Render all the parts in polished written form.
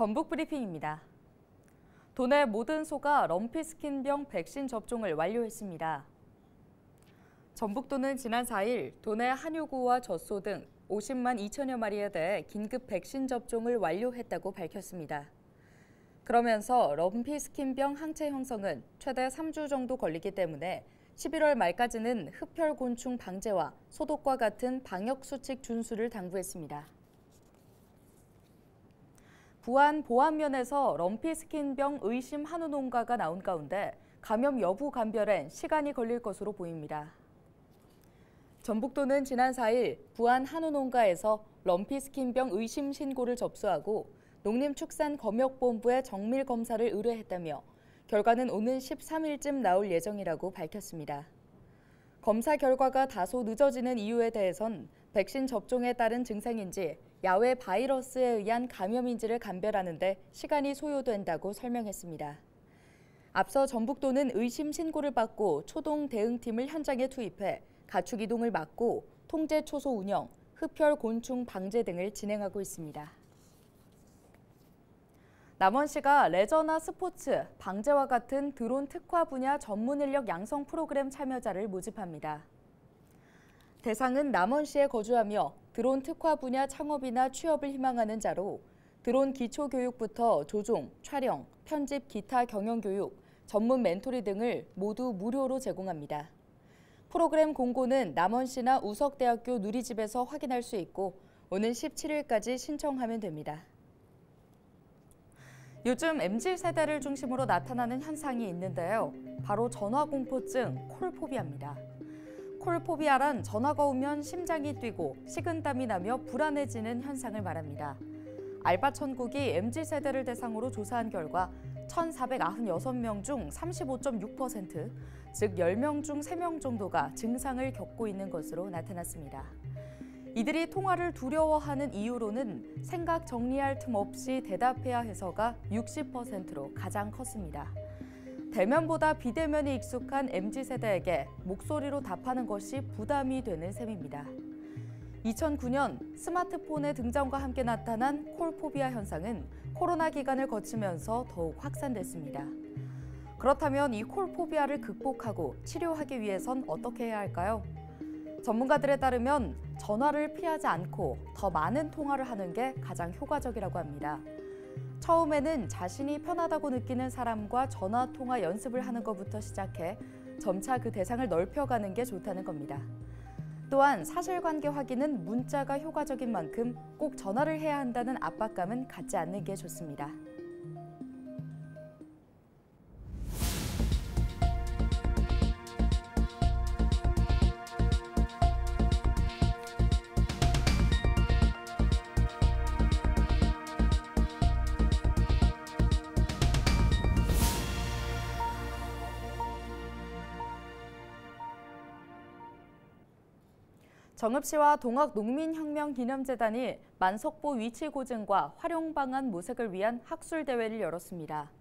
전북 브리핑입니다. 도내 모든 소가 럼피스킨병 백신 접종을 완료했습니다. 전북도는 지난 4일 도내 한유고와 젖소 등 50만 2천여 마리에 대해 긴급 백신 접종을 완료했다고 밝혔습니다. 그러면서 럼피스킨병 항체 형성은 최대 3주 정도 걸리기 때문에 11월 말까지는 흡혈곤충 방제와 소독과 같은 방역수칙 준수를 당부했습니다. 부안 보안면에서 럼피스킨병 의심 한우 농가가 나온 가운데 감염 여부 감별엔 시간이 걸릴 것으로 보입니다. 전북도는 지난 4일 부안 한우 농가에서 럼피스킨병 의심 신고를 접수하고 농림축산검역본부에 정밀 검사를 의뢰했다며 결과는 오는 13일쯤 나올 예정이라고 밝혔습니다. 검사 결과가 다소 늦어지는 이유에 대해선 백신 접종에 따른 증상인지 야외 바이러스에 의한 감염인지를 감별하는 데 시간이 소요된다고 설명했습니다. 앞서 전북도는 의심 신고를 받고 초동 대응팀을 현장에 투입해 가축 이동을 막고 통제 초소 운영, 흡혈 곤충 방제 등을 진행하고 있습니다. 남원시가 레저나 스포츠, 방제와 같은 드론 특화 분야 전문 인력 양성 프로그램 참여자를 모집합니다. 대상은 남원시에 거주하며 드론 특화 분야 창업이나 취업을 희망하는 자로 드론 기초 교육부터 조종, 촬영, 편집, 기타 경영 교육, 전문 멘토리 등을 모두 무료로 제공합니다. 프로그램 공고는 남원시나 우석대학교 누리집에서 확인할 수 있고 오는 17일까지 신청하면 됩니다. 요즘 MZ세대를 중심으로 나타나는 현상이 있는데요. 바로 전화공포증, 콜포비아입니다. 콜포비아란 전화가 오면 심장이 뛰고 식은땀이 나며 불안해지는 현상을 말합니다. 알바천국이 MZ세대를 대상으로 조사한 결과 1,496명 중 35.6%, 즉 10명 중 3명 정도가 증상을 겪고 있는 것으로 나타났습니다. 이들이 통화를 두려워하는 이유로는 생각 정리할 틈 없이 대답해야 해서가 60%로 가장 컸습니다. 대면보다 비대면이 익숙한 MZ세대에게 목소리로 답하는 것이 부담이 되는 셈입니다. 2009년 스마트폰의 등장과 함께 나타난 콜포비아 현상은 코로나 기간을 거치면서 더욱 확산됐습니다. 그렇다면 이 콜포비아를 극복하고 치료하기 위해선 어떻게 해야 할까요? 전문가들에 따르면 전화를 피하지 않고 더 많은 통화를 하는 게 가장 효과적이라고 합니다. 처음에는 자신이 편하다고 느끼는 사람과 전화 통화 연습을 하는 것부터 시작해 점차 그 대상을 넓혀가는 게 좋다는 겁니다. 또한 사실관계 확인은 문자가 효과적인 만큼 꼭 전화를 해야 한다는 압박감은 갖지 않는 게 좋습니다. 정읍시와 동학농민혁명기념재단이 만석보 위치 고증과 활용 방안 모색을 위한 학술대회를 열었습니다.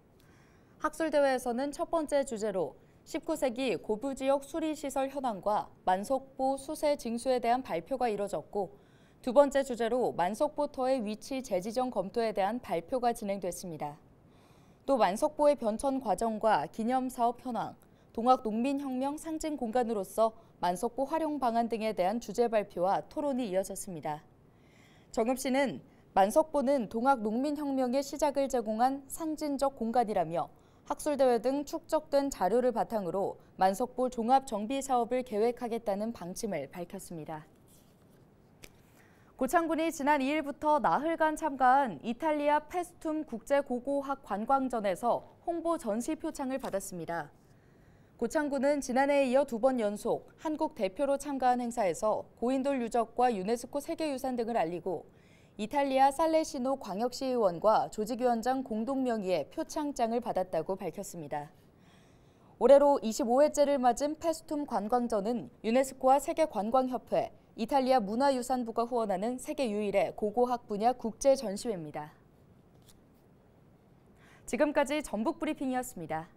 학술대회에서는 첫 번째 주제로 19세기 고부지역 수리시설 현황과 만석보 수세 징수에 대한 발표가 이뤄졌고, 두 번째 주제로 만석보터의 위치 재지정 검토에 대한 발표가 진행됐습니다. 또 만석보의 변천 과정과 기념사업 현황, 동학농민혁명 상징 공간으로서 만석보 활용 방안 등에 대한 주제 발표와 토론이 이어졌습니다. 정읍시는 만석보는 동학농민혁명의 시작을 제공한 상징적 공간이라며 학술대회 등 축적된 자료를 바탕으로 만석보 종합정비사업을 계획하겠다는 방침을 밝혔습니다. 고창군이 지난 2일부터 나흘간 참가한 이탈리아 페스툼 국제고고학 관광전에서 홍보 전시 표창을 받았습니다. 고창군은 지난해에 이어 2번 연속 한국 대표로 참가한 행사에서 고인돌 유적과 유네스코 세계유산 등을 알리고 이탈리아 살레시노 광역시의원과 조직위원장 공동명의의 표창장을 받았다고 밝혔습니다. 올해로 25회째를 맞은 페스툼 관광전은 유네스코와 세계관광협회, 이탈리아 문화유산부가 후원하는 세계 유일의 고고학 분야 국제전시회입니다. 지금까지 전북 브리핑이었습니다.